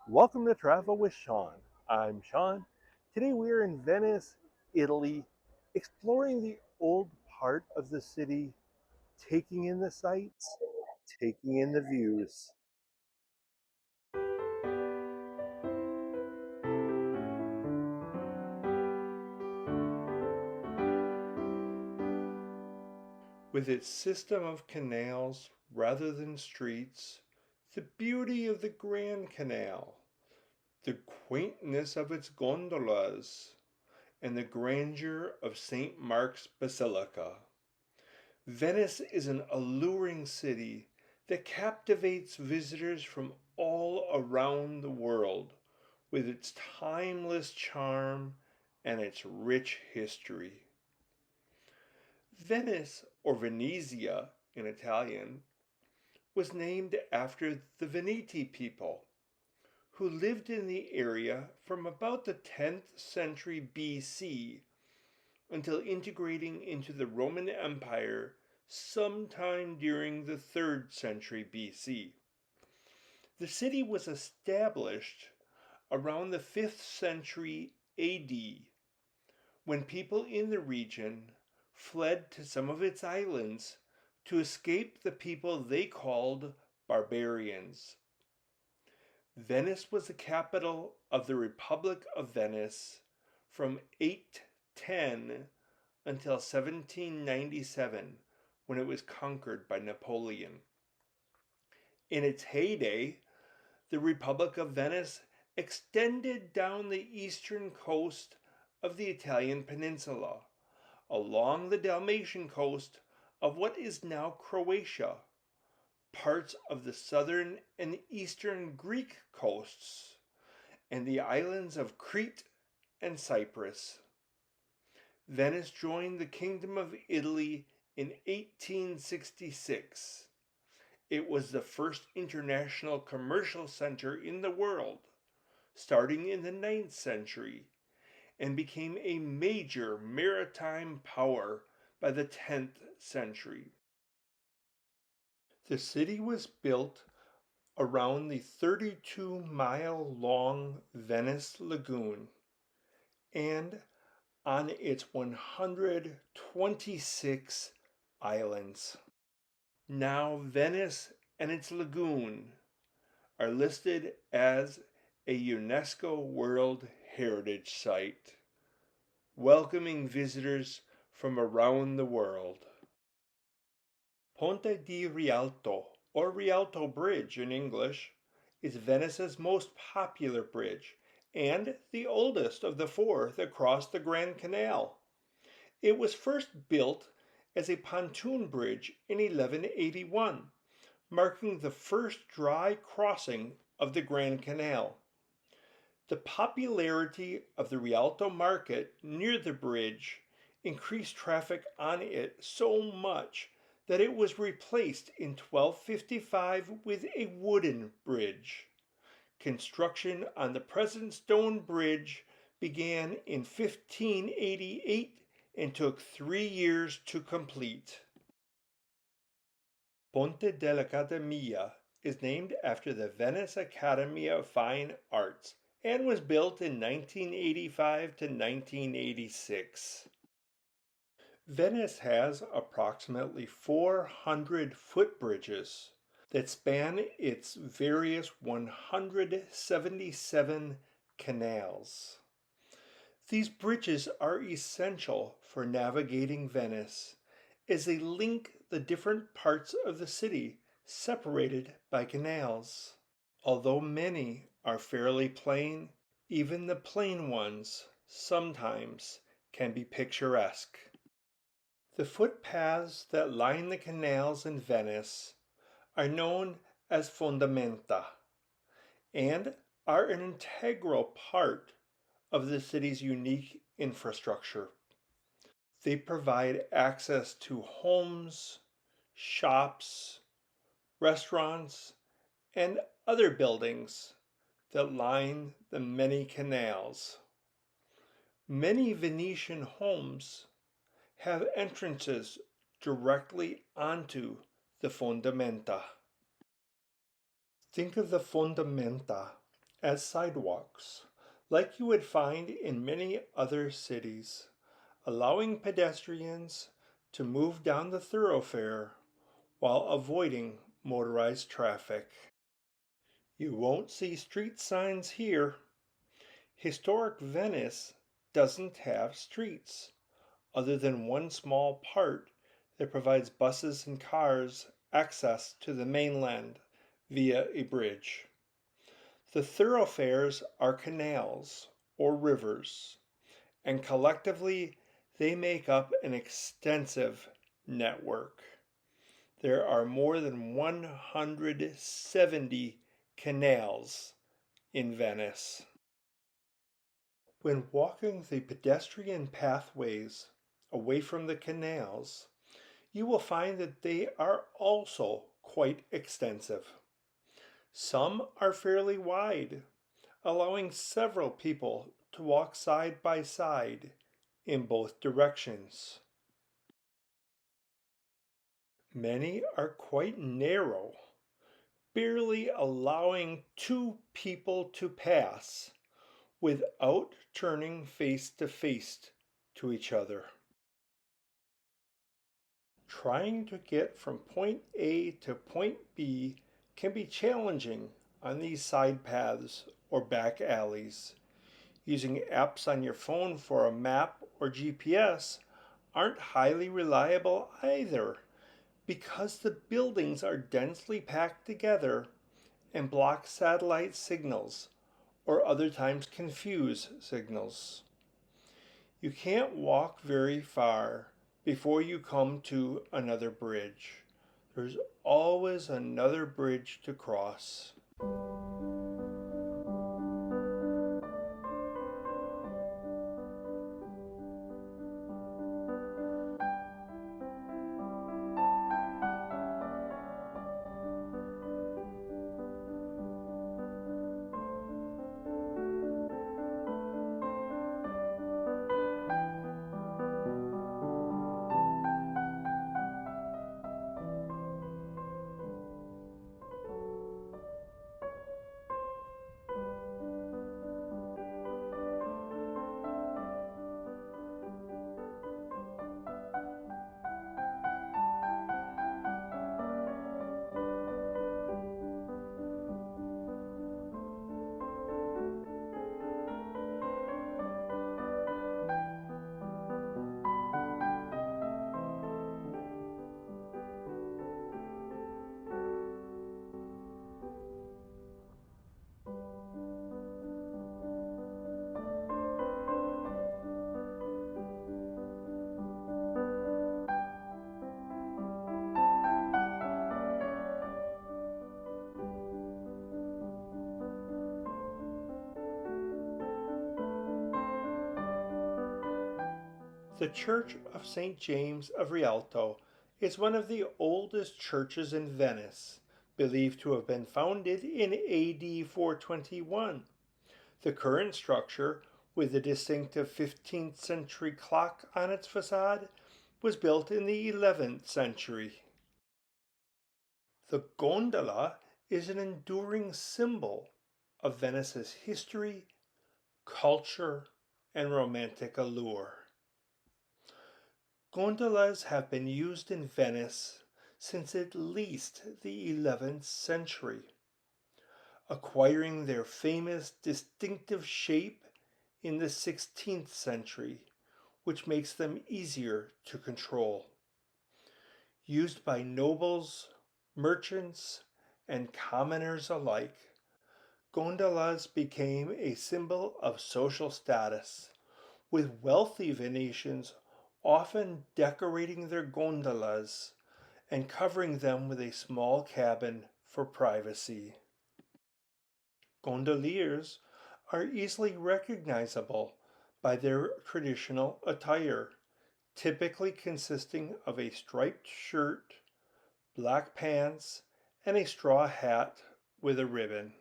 Welcome to Travel with Sean. I'm Sean. Today we are in Venice, Italy, exploring the old part of the city, taking in the sights, taking in the views. With its system of canals rather than streets, the beauty of the Grand Canal, the quaintness of its gondolas, and the grandeur of St. Mark's Basilica. Venice is an alluring city that captivates visitors from all around the world with its timeless charm and its rich history. Venice, or Venezia in Italian, was named after the Veneti people who lived in the area from about the 10th century BC until integrating into the Roman Empire sometime during the 3rd century BC. The city was established around the 5th century AD when people in the region fled to some of its islands to escape the people they called barbarians. Venice was the capital of the Republic of Venice from 810 until 1797, when it was conquered by Napoleon. In its heyday, the Republic of Venice extended down the eastern coast of the Italian peninsula, along the Dalmatian coast of what is now Croatia, parts of the southern and eastern Greek coasts, and the islands of Crete and Cyprus. Venice joined the Kingdom of Italy in 1866. It was the first international commercial center in the world, starting in the 9th century, and became a major maritime power by the 10th century. The city was built around the 32-mile-long Venice Lagoon and on its 126 islands. Now, Venice and its lagoon are listed as a UNESCO World Heritage Site, welcoming visitors from around the world. Ponte di Rialto, or Rialto Bridge in English, is Venice's most popular bridge and the oldest of the four that cross the Grand Canal. It was first built as a pontoon bridge in 1181, marking the first dry crossing of the Grand Canal. The popularity of the Rialto market near the bridge increased traffic on it so much that it was replaced in 1255 with a wooden bridge. Construction on the present stone bridge began in 1588 and took 3 years to complete. Ponte dell'Accademia is named after the Venice Academy of Fine Arts and was built in 1985 to 1986. Venice has approximately 400 footbridges that span its various 177 canals. These bridges are essential for navigating Venice as they link the different parts of the city separated by canals. Although many are fairly plain, even the plain ones sometimes can be picturesque. The footpaths that line the canals in Venice are known as fondamenta and are an integral part of the city's unique infrastructure. They provide access to homes, shops, restaurants, and other buildings that line the many canals. Many Venetian homes have entrances directly onto the fondamenta. Think of the fondamenta as sidewalks, like you would find in many other cities, allowing pedestrians to move down the thoroughfare while avoiding motorized traffic. You won't see street signs here. Historic Venice doesn't have streets, other than one small part that provides buses and cars access to the mainland via a bridge. The thoroughfares are canals or rivers, and collectively they make up an extensive network. There are more than 170 canals in Venice. When walking the pedestrian pathways away from the canals, you will find that they are also quite extensive. Some are fairly wide, allowing several people to walk side by side in both directions. Many are quite narrow, barely allowing two people to pass without turning face to face to each other. Trying to get from point A to point B can be challenging on these side paths or back alleys. Using apps on your phone for a map or GPS aren't highly reliable either, because the buildings are densely packed together and block satellite signals or other times confuse signals. You can't walk very far before you come to another bridge. There's always another bridge to cross. The Church of St. James of Rialto is one of the oldest churches in Venice, believed to have been founded in AD 421. The current structure, with the distinctive 15th century clock on its facade, was built in the 11th century. The gondola is an enduring symbol of Venice's history, culture, and romantic allure. Gondolas have been used in Venice since at least the 11th century, acquiring their famous distinctive shape in the 16th century, which makes them easier to control. Used by nobles, merchants, and commoners alike, gondolas became a symbol of social status, with wealthy Venetians often decorating their gondolas and covering them with a small cabin for privacy. Gondoliers are easily recognizable by their traditional attire, typically consisting of a striped shirt, black pants, and a straw hat with a ribbon.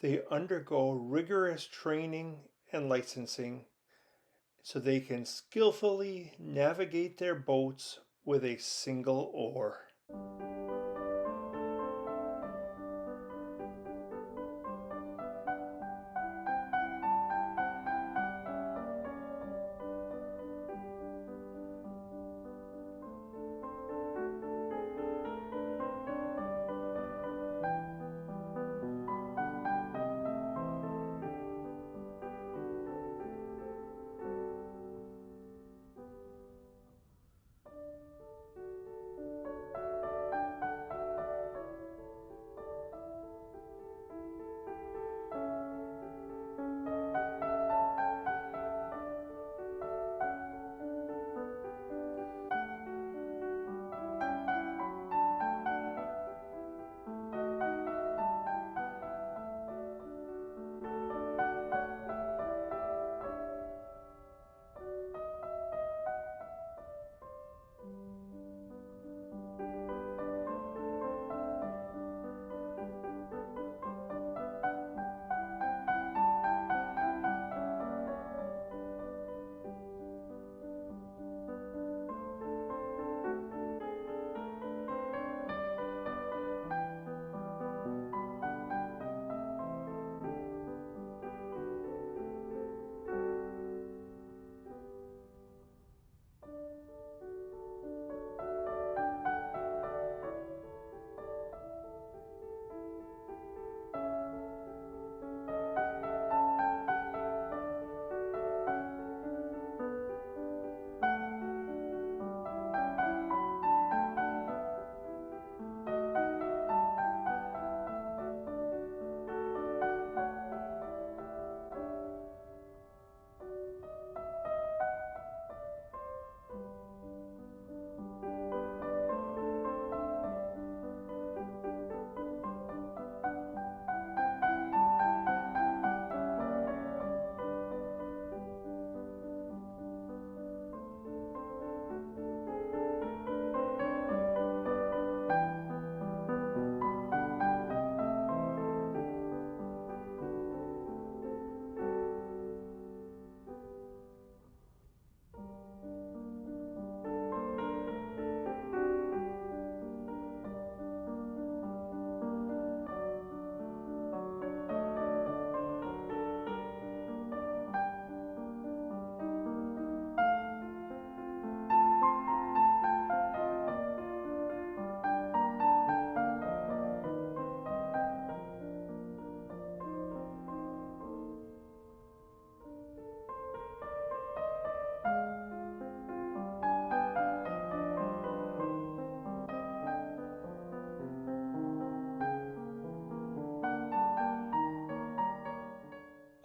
They undergo rigorous training and licensing so they can skillfully navigate their boats with a single oar.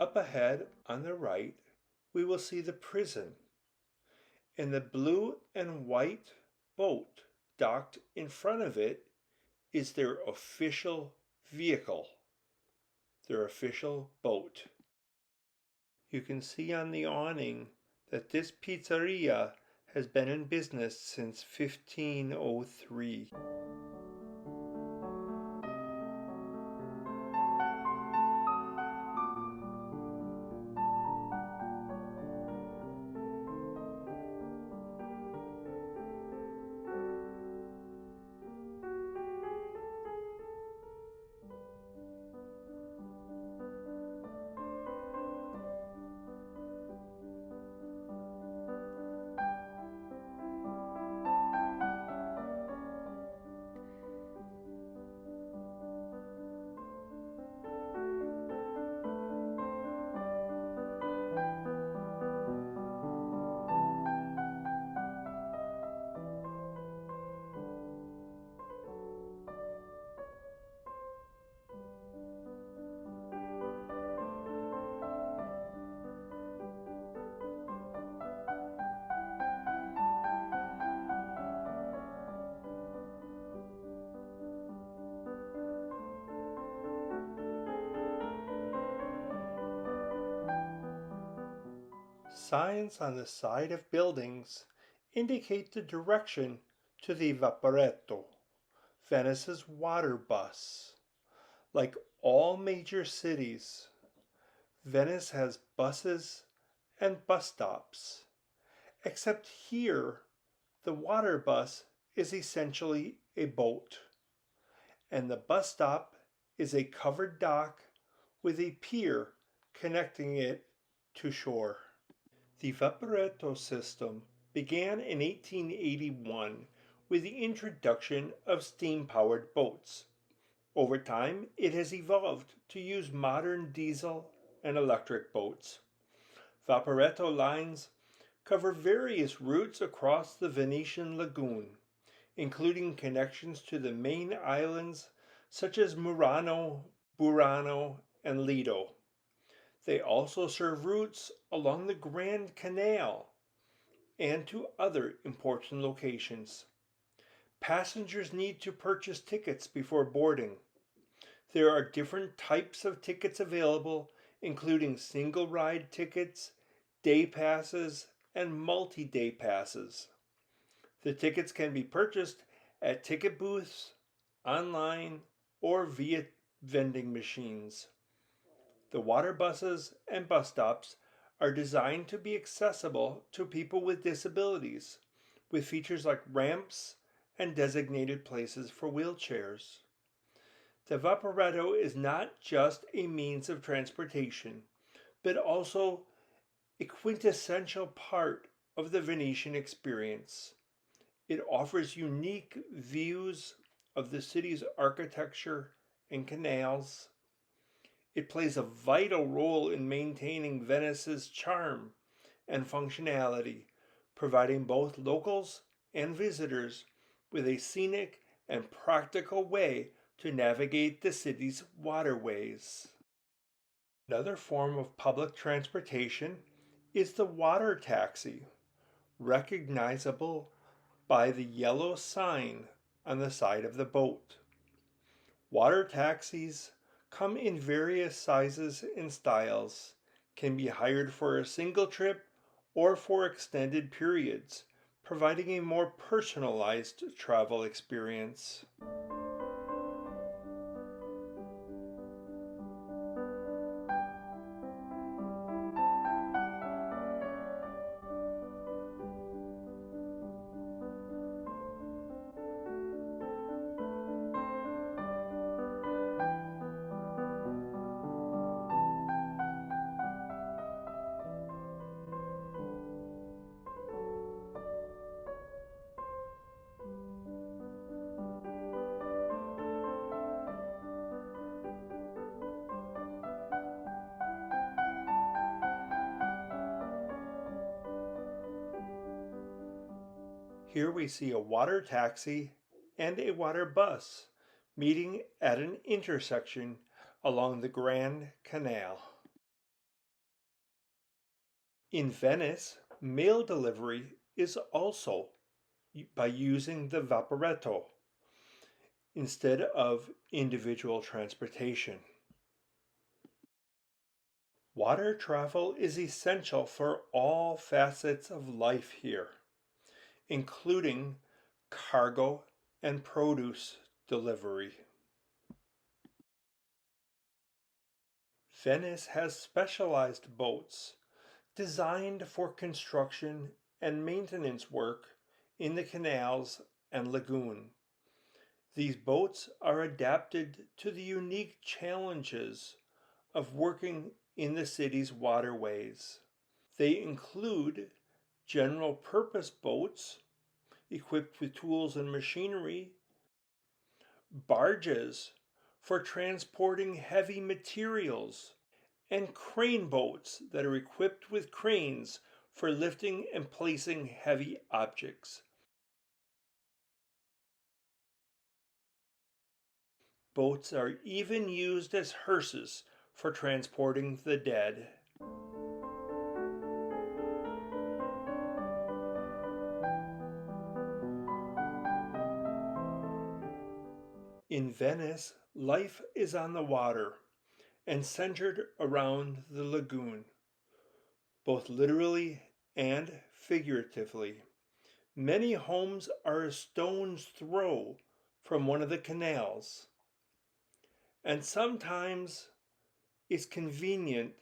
Up ahead on the right, we will see the prison, and the blue and white boat docked in front of it is their official vehicle, their official boat. You can see on the awning that this pizzeria has been in business since 1503. Signs on the side of buildings indicate the direction to the vaporetto, Venice's water bus. Like all major cities, Venice has buses and bus stops, except here the water bus is essentially a boat, and the bus stop is a covered dock with a pier connecting it to shore. The vaporetto system began in 1881 with the introduction of steam-powered boats. Over time, it has evolved to use modern diesel and electric boats. Vaporetto lines cover various routes across the Venetian lagoon, including connections to the main islands such as Murano, Burano, and Lido. They also serve routes along the Grand Canal and to other important locations. Passengers need to purchase tickets before boarding. There are different types of tickets available, including single ride tickets, day passes, and multi-day passes. The tickets can be purchased at ticket booths, online, or via vending machines. The water buses and bus stops are designed to be accessible to people with disabilities, with features like ramps and designated places for wheelchairs. The vaporetto is not just a means of transportation, but also a quintessential part of the Venetian experience. It offers unique views of the city's architecture and canals. It plays a vital role in maintaining Venice's charm and functionality, providing both locals and visitors with a scenic and practical way to navigate the city's waterways. Another form of public transportation is the water taxi, recognizable by the yellow sign on the side of the boat. Water taxis come in various sizes and styles, can be hired for a single trip or for extended periods, providing a more personalized travel experience. Here we see a water taxi and a water bus meeting at an intersection along the Grand Canal. In Venice, mail delivery is also by using the vaporetto instead of individual transportation. Water travel is essential for all facets of life here, including cargo and produce delivery. Venice has specialized boats designed for construction and maintenance work in the canals and lagoon. These boats are adapted to the unique challenges of working in the city's waterways. They include general purpose boats equipped with tools and machinery, barges for transporting heavy materials, and crane boats that are equipped with cranes for lifting and placing heavy objects. Boats are even used as hearses for transporting the dead. In Venice, life is on the water and centered around the lagoon, both literally and figuratively. Many homes are a stone's throw from one of the canals, and sometimes it's convenient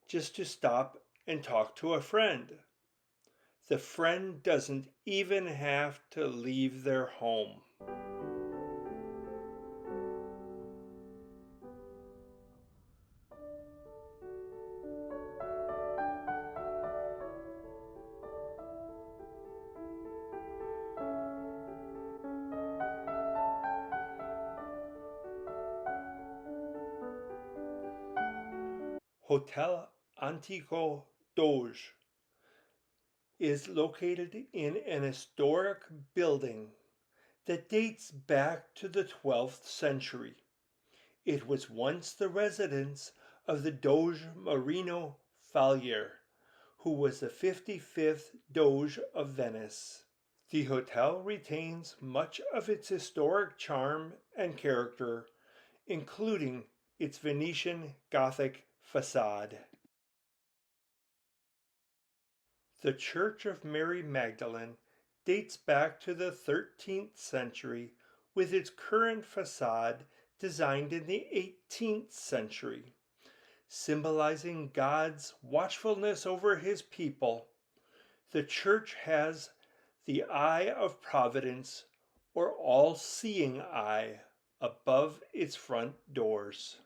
just to stop and talk to a friend. The friend doesn't even have to leave their home. Hotel Antico Doge is located in an historic building that dates back to the 12th century. It was once the residence of the Doge Marino Falier, who was the 55th Doge of Venice. The hotel retains much of its historic charm and character, including its Venetian Gothic facade. The Church of Mary Magdalene dates back to the 13th century with its current facade designed in the 18th century, symbolizing God's watchfulness over his people. The church has the Eye of Providence, or all-seeing eye, above its front doors.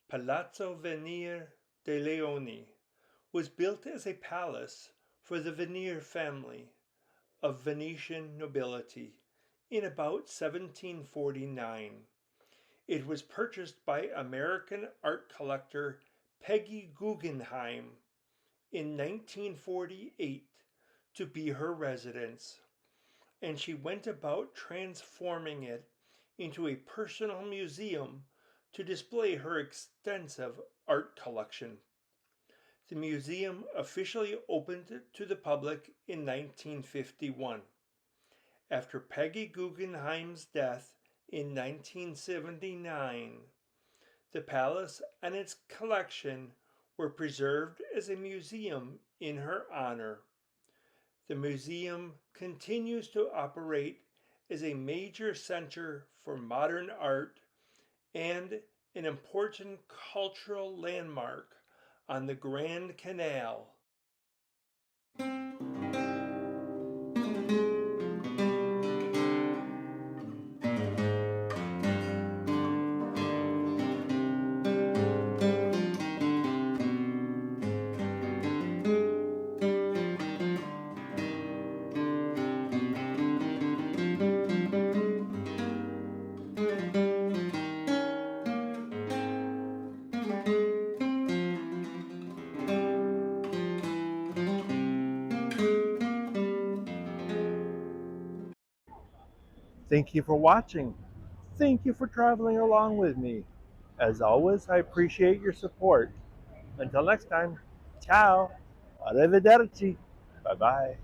Palazzo Venier de Leoni was built as a palace for the Venier family of Venetian nobility in about 1749. It was purchased by American art collector Peggy Guggenheim in 1948 to be her residence, and she went about transforming it into a personal museum to display her extensive art collection. The museum officially opened to the public in 1951. After Peggy Guggenheim's death in 1979, the palace and its collection were preserved as a museum in her honor. The museum continues to operate as a major center for modern art and an important cultural landmark on the Grand Canal. Thank you for watching. Thank you for traveling along with me. As always, I appreciate your support. Until next time, ciao, arrivederci, bye bye.